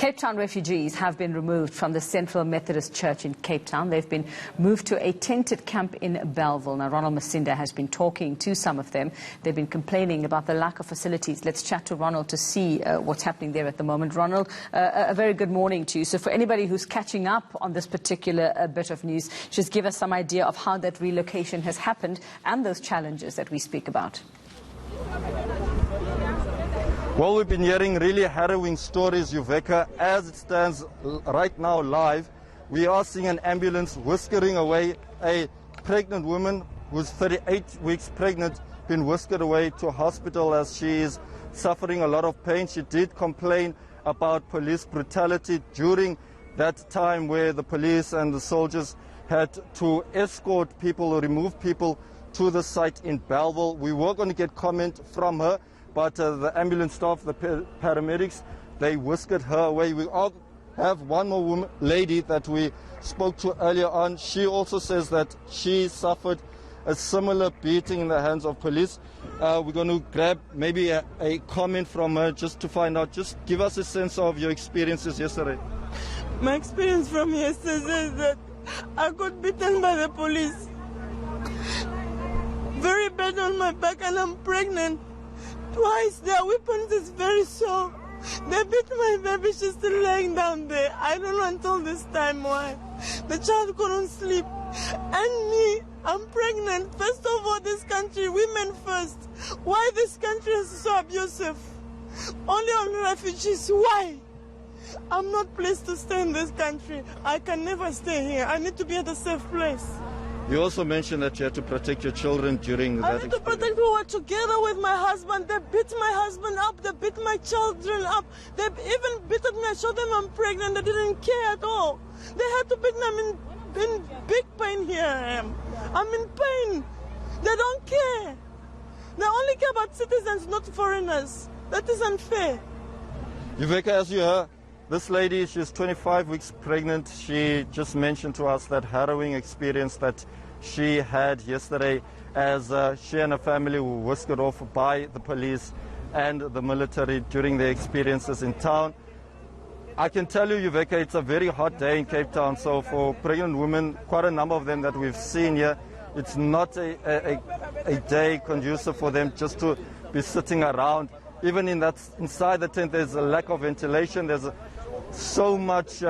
Cape Town refugees have been removed from the Central Methodist Church in Cape Town. They've been moved to a tented camp in Bellville. Now, Ronald Masinda has been talking to some of them. They've been complaining about the lack of facilities. Let's chat to Ronald to see what's happening there at the moment. Ronald, a very good morning to you. So for anybody who's catching up on this particular bit of news, just give us some idea of how that relocation has happened and those challenges that we speak about. Well, we've been hearing really harrowing stories, Yuveka. As it stands right now live, we are seeing an ambulance whiskering away a pregnant woman who's 38 weeks pregnant, been whisked away to a hospital as she is suffering a lot of pain. She did complain about police brutality during that time where the police and the soldiers had to escort people or remove people to the site in Bellville. We were going to get comment from her, but the ambulance staff, the paramedics, they whisked her away. We all have one more lady that we spoke to earlier on. She also says that she suffered a similar beating in the hands of police. We're going to grab maybe a comment from her just to find out. Just give us a sense of your experiences yesterday. My experience from yesterday is that I got beaten by the police. Very bad on my back, and I'm pregnant. Twice. Their weapons is very sore. They beat my baby. She's still laying down there. I don't know until this time why. The child couldn't sleep. And me, I'm pregnant. First of all, this country, women first. Why this country is so abusive? Only on refugees. Why? I'm not placed to stay in this country. I can never stay here. I need to be at a safe place. You also mentioned that you had to protect your children during that experience. I had to protect who were together with my husband. They beat my husband up. They beat my children up. They even beaten me. I showed them I'm pregnant. They didn't care at all. They had to beat me. I'm in big pain here. I'm in pain. They don't care. They only care about citizens, not foreigners. That is unfair. Yuveka, as you heard, this lady, she's 25 weeks pregnant. She just mentioned to us that harrowing experience that she had yesterday as she and her family were whisked off by the police and the military during their experiences in town. I can tell you, Yuveka, it's a very hot day in Cape Town. So for pregnant women, quite a number of them that we've seen here, it's not a day conducive for them just to be sitting around. Even inside the tent, there's a lack of ventilation. There's so much,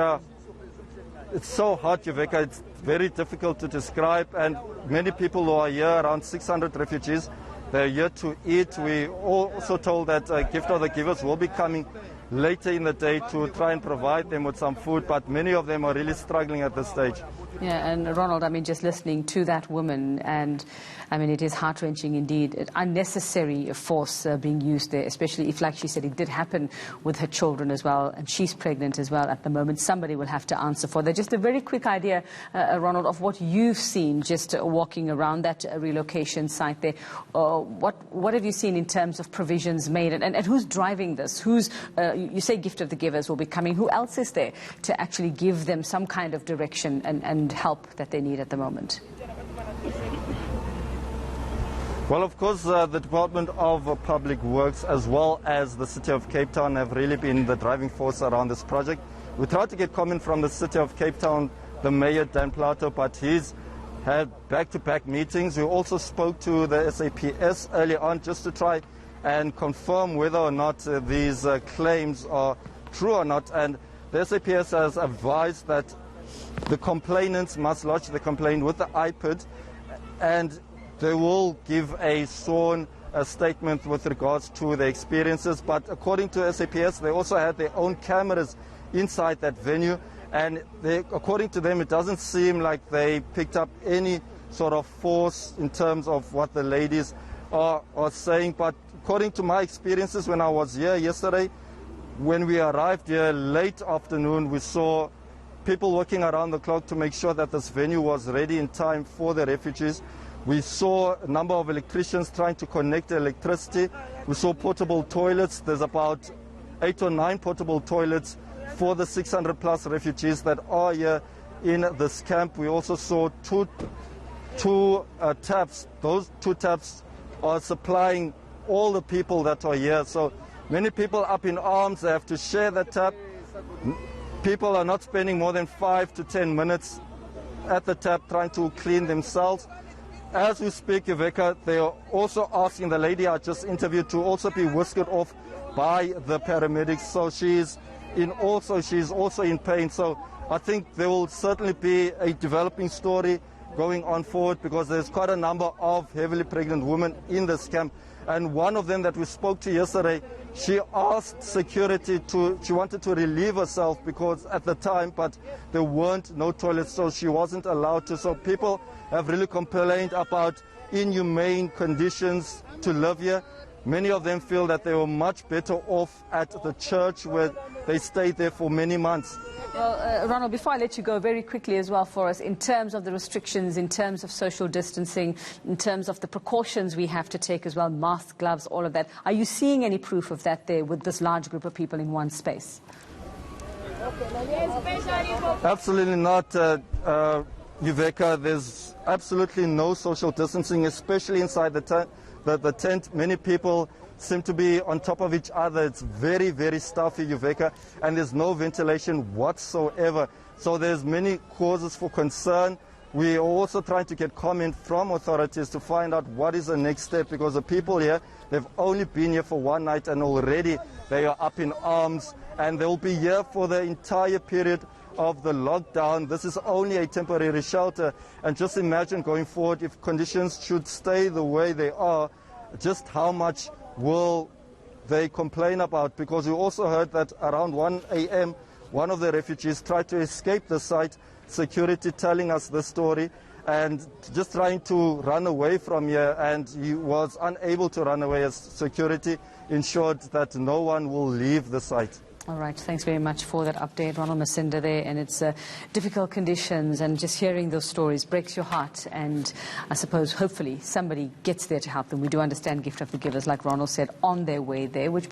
it's so hot, Yuveka, it's very difficult to describe. And many people who are here, around 600 refugees, they're here to eat. We also told that Gift of the Givers will be coming later in the day to try and provide them with some food, but many of them are really struggling at this stage. Yeah, and Ronald, I mean, just listening to that woman, and I mean, it is heart-wrenching indeed. Unnecessary force being used there, especially if, like she said, it did happen with her children as well, and she's pregnant as well at the moment. Somebody will have to answer for that. Just a very quick idea, Ronald, of what you've seen just walking around that relocation site there. What have you seen in terms of provisions made, and who's driving this? Who's, you say Gift of the Givers will be coming. Who else is there to actually give them some kind of direction and help that they need at the moment? Well, of course, the Department of Public Works as well as the City of Cape Town have really been the driving force around this project. We tried to get comment from the City of Cape Town, the Mayor Dan Plato, but he's had back-to-back meetings. We also spoke to the SAPS earlier on just to try and confirm whether or not these claims are true or not. And the SAPS has advised that the complainants must lodge the complaint with the IPID, and they will give a sworn statement with regards to their experiences. But according to SAPS, they also had their own cameras inside that venue, and according to them, it doesn't seem like they picked up any sort of force in terms of what the ladies are saying. But according to my experiences when I was here yesterday, when we arrived here late afternoon, we saw people working around the clock to make sure that this venue was ready in time for the refugees. We saw a number of electricians trying to connect the electricity. We saw portable toilets. There's about 8 or 9 portable toilets for the 600 plus refugees that are here in this camp. We also saw two taps. Those 2 taps are supplying all the people that are here. So many people up in arms. They have to share the tap. People are not spending more than 5 to 10 minutes at the tap trying to clean themselves. As we speak, Iveka, they are also asking the lady I just interviewed to also be whisked off by the paramedics. So she's also in pain. So I think there will certainly be a developing story going on forward, because there's quite a number of heavily pregnant women in this camp. And one of them that we spoke to yesterday, she asked security she wanted to relieve herself because at the time, but there weren't no toilets, so she wasn't allowed to. So people have really complained about inhumane conditions to live here. Many of them feel that they were much better off at the church where they stayed there for many months. Well, Ronald, before I let you go, very quickly as well for us, in terms of the restrictions, in terms of social distancing, in terms of the precautions we have to take as well, masks, gloves, all of that, are you seeing any proof of that there with this large group of people in one space? Absolutely not, Iveka. There's absolutely no social distancing, especially inside the tent. Many people seem to be on top of each other. It's very, very stuffy, Iveka, and there's no ventilation whatsoever. So there's many causes for concern. We are also trying to get comment from authorities to find out what is the next step, because the people here, they've only been here for one night and already they are up in arms, and they will be here for the entire period of the lockdown. This is only a temporary shelter, and just imagine going forward, if conditions should stay the way they are, just how much will they complain about? Because we also heard that around 1 a.m. one of the refugees tried to escape the site, security telling us this story, and just trying to run away from here, and he was unable to run away as security ensured that no one will leave the site. All right, thanks very much for that update, Ronald Masinda there. And it's difficult conditions, and just hearing those stories breaks your heart. And I suppose hopefully somebody gets there to help them. We do understand Gift of the Givers, like Ronald said, on their way there, which